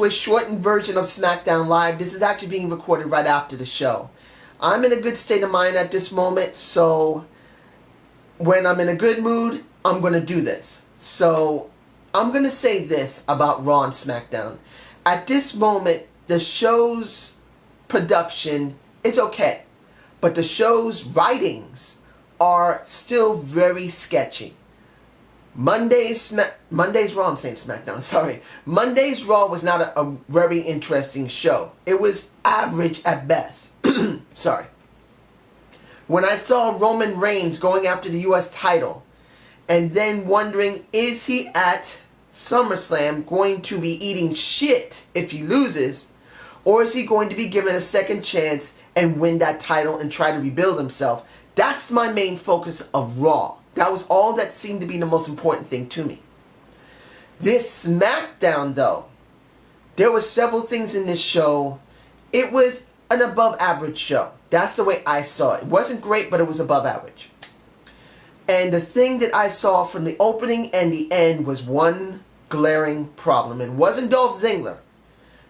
to a shortened version of Smackdown Live. This is actually being recorded right after the show. I'm in a good state of mind at this moment, so when I'm in a good mood, I'm going to do this. So I'm going to say this about Raw and Smackdown. At this moment, the show's production is okay, but the show's writings are still very sketchy. Monday's Raw, I'm saying SmackDown, sorry. Monday's Raw was not a very interesting show. It was average at best. Sorry. When I saw Roman Reigns going after the US title, and then wondering, is he at SummerSlam going to be eating shit if he loses, or is he going to be given a second chance and win that title and try to rebuild himself? That's my main focus of Raw. That was all that seemed to be the most important thing to me. This SmackDown, though, there were several things in this show. It was an above average show. That's the way I saw it. It wasn't great, but it was above average. And the thing that I saw from the opening and the end was one glaring problem. It wasn't Dolph Ziggler.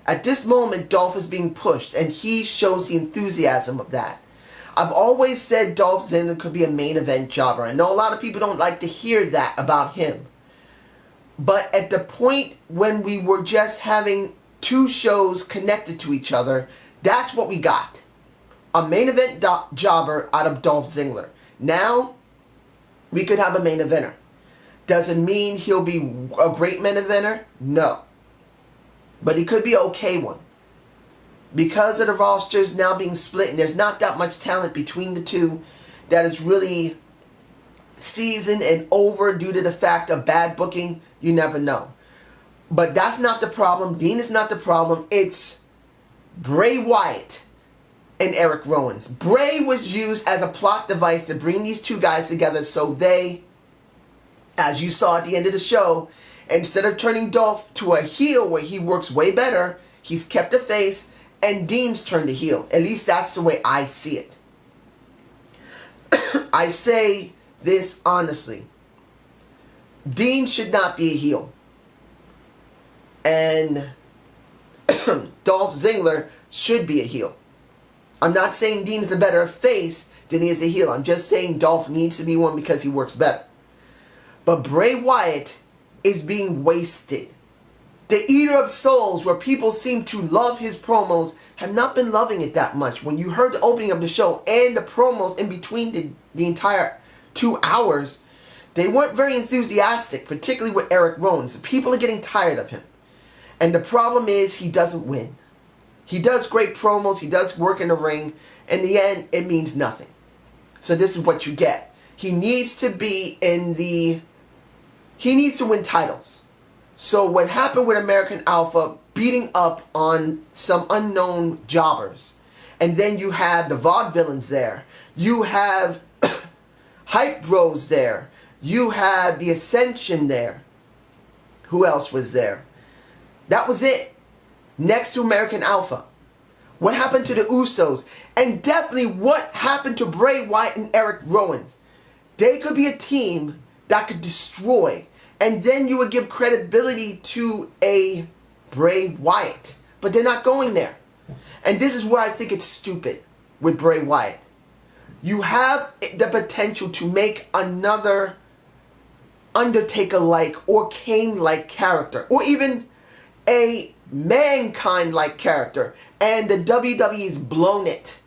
At this moment, Dolph is being pushed, and he shows the enthusiasm of that. I've always said Dolph Ziggler could be a main event jobber. I know a lot of people don't like to hear that about him. But at the point when we were just having two shows connected to each other, that's what we got. A main event jobber out of Dolph Ziggler. Now, we could have a main eventer. Does it mean he'll be a great main eventer? No. But he could be an okay one. Because of the rosters now being split and there's not that much talent between the two that is really seasoned and over due to the fact of bad booking, you never know. But that's not the problem. Dean is not the problem. It's Bray Wyatt and Eric Rowan's. Bray was used as a plot device to bring these two guys together so they, as you saw at the end of the show, instead of turning Dolph to a heel where he works way better, he's kept a face. And Dean's turned to heel. At least that's the way I see it. I say this honestly. Dean should not be a heel. And Dolph Ziggler should be a heel. I'm not saying Dean is a better face than he is a heel. I'm just saying Dolph needs to be one because he works better. But Bray Wyatt is being wasted. The Eater of Souls, where people seem to love his promos, have not been loving it that much. When you heard the opening of the show and the promos in between the entire 2 hours, they weren't very enthusiastic, particularly with Eric Rowan. The people are getting tired of him. And the problem is he doesn't win. He does great promos, he does work in the ring. In the end, it means nothing. So this is what you get. He needs to be he needs to win titles. So what happened with American Alpha beating up on some unknown jobbers, and then you have the vaudevillains there, you have Hype Bros there, you have the Ascension there. Who else was there? That was it. Next to American Alpha. What happened to the Usos? And definitely what happened to Bray Wyatt and Eric Rowan? They could be a team that could destroy. And then you would give credibility to a Bray Wyatt. But they're not going there. And this is where I think it's stupid with Bray Wyatt. You have the potential to make another Undertaker-like or Kane-like character. Or even a Mankind-like character. And the WWE's blown it.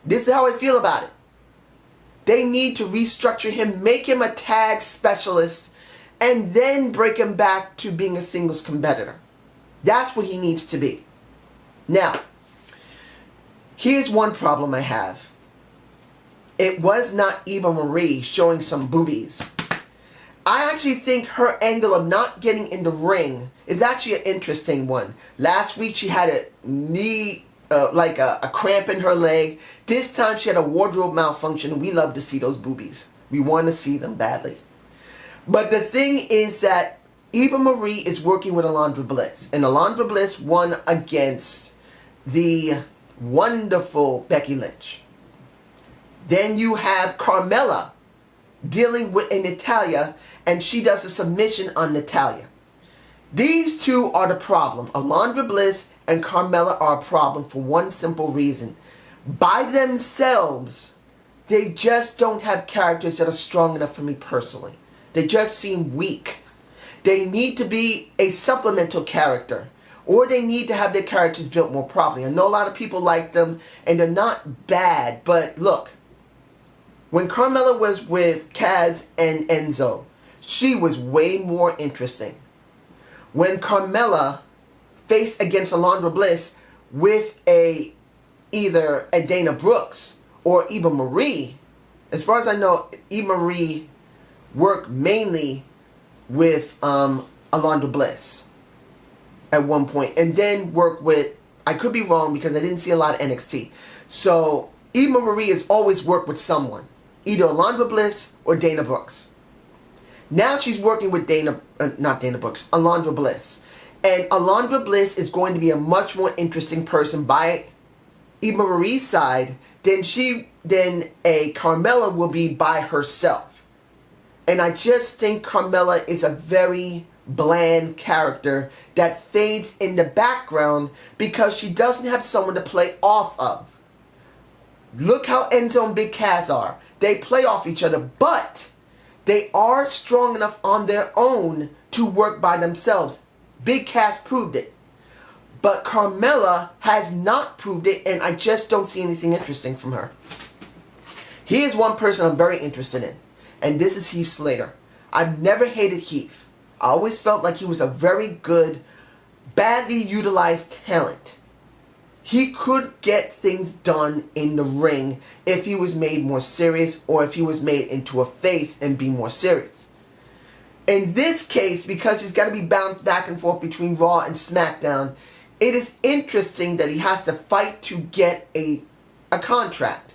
This is how I feel about it. They need to restructure him, make him a tag specialist, and then break him back to being a singles competitor. That's what he needs to be. Now, here's one problem I have. It was not Eva Marie showing some boobies. I actually think her angle of not getting in the ring is actually an interesting one. Last week she had a knee, like a cramp in her leg. This time she had a wardrobe malfunction, and we love to see those boobies. We want to see them badly. But the thing is that Eva Marie is working with Alundra Bliss. And Alundra Bliss won against the wonderful Becky Lynch. Then you have Carmella dealing with a Natalya, and she does a submission on Natalya. These two are the problem. Alundra Bliss and Carmella are a problem for one simple reason. By themselves, they just don't have characters that are strong enough for me personally. They just seem weak. They need to be a supplemental character, or they need to have their characters built more properly. I know a lot of people like them, and they're not bad, but look, when Carmella was with Kaz and Enzo, she was way more interesting. When Carmella faced against Alundra Bliss with either a Dana Brooks or Eva Marie, as far as I know, Eva Marie worked mainly with Alundra Bliss at one point, and then worked with, I could be wrong because I didn't see a lot of NXT. So Eva Marie has always worked with someone, either Alundra Bliss or Dana Brooks. Now she's working with Alundra Bliss. And Alundra Bliss is going to be a much more interesting person by Eva Marie's side than a Carmella will be by herself. And I just think Carmella is a very bland character that fades in the background because she doesn't have someone to play off of. Look how Enzo and Big Cass are. They play off each other, but they are strong enough on their own to work by themselves. Big Cass proved it. But Carmella has not proved it, and I just don't see anything interesting from her. Here's one person I'm very interested in, and this is Heath Slater. I've never hated Heath. I always felt like he was a very good, badly utilized talent. He could get things done in the ring if he was made more serious, or if he was made into a face and be more serious. In this case, because he's got to be bounced back and forth between Raw and SmackDown, it is interesting that he has to fight to get a contract.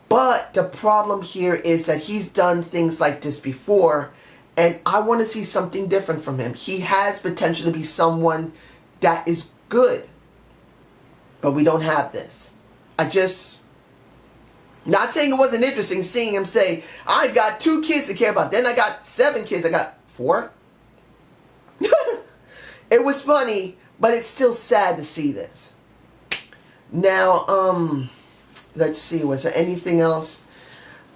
But the problem here is that he's done things like this before, and I want to see something different from him. He has potential to be someone that is good, but we don't have this. Not saying it wasn't interesting seeing him say, I got 2 kids to care about, then I got 7 kids, I got 4. It was funny, but it's still sad to see this. Now, let's see, was there anything else?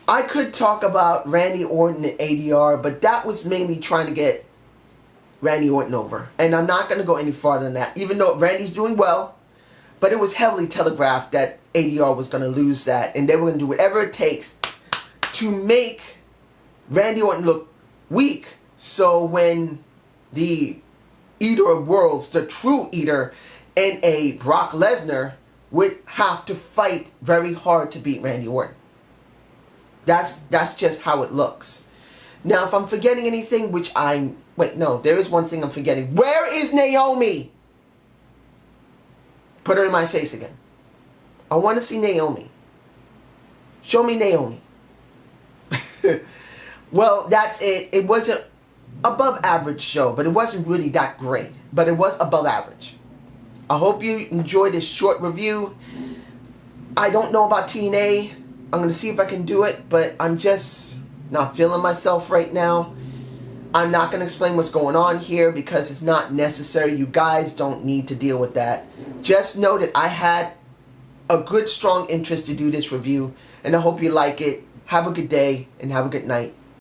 I could talk about Randy Orton and ADR, but that was mainly trying to get Randy Orton over. And I'm not going to go any farther than that, even though Randy's doing well. But it was heavily telegraphed that ADR was going to lose that, and they were going to do whatever it takes to make Randy Orton look weak. So when the Eater of Worlds, the true Eater, and a Brock Lesnar would have to fight very hard to beat Randy Orton. That's just how it looks. Now, if I'm forgetting anything, wait, no, there is one thing I'm forgetting. Where is Naomi? Put her in my face again. I want to see Naomi. Show me Naomi. Well, that's it. It was an above average show, but it wasn't really that great. But it was above average. I hope you enjoyed this short review. I don't know about TNA. I'm going to see if I can do it, but I'm just not feeling myself right now. I'm not going to explain what's going on here because it's not necessary. You guys don't need to deal with that. Just know that I had a good, strong interest to do this review, and I hope you like it. Have a good day, and have a good night.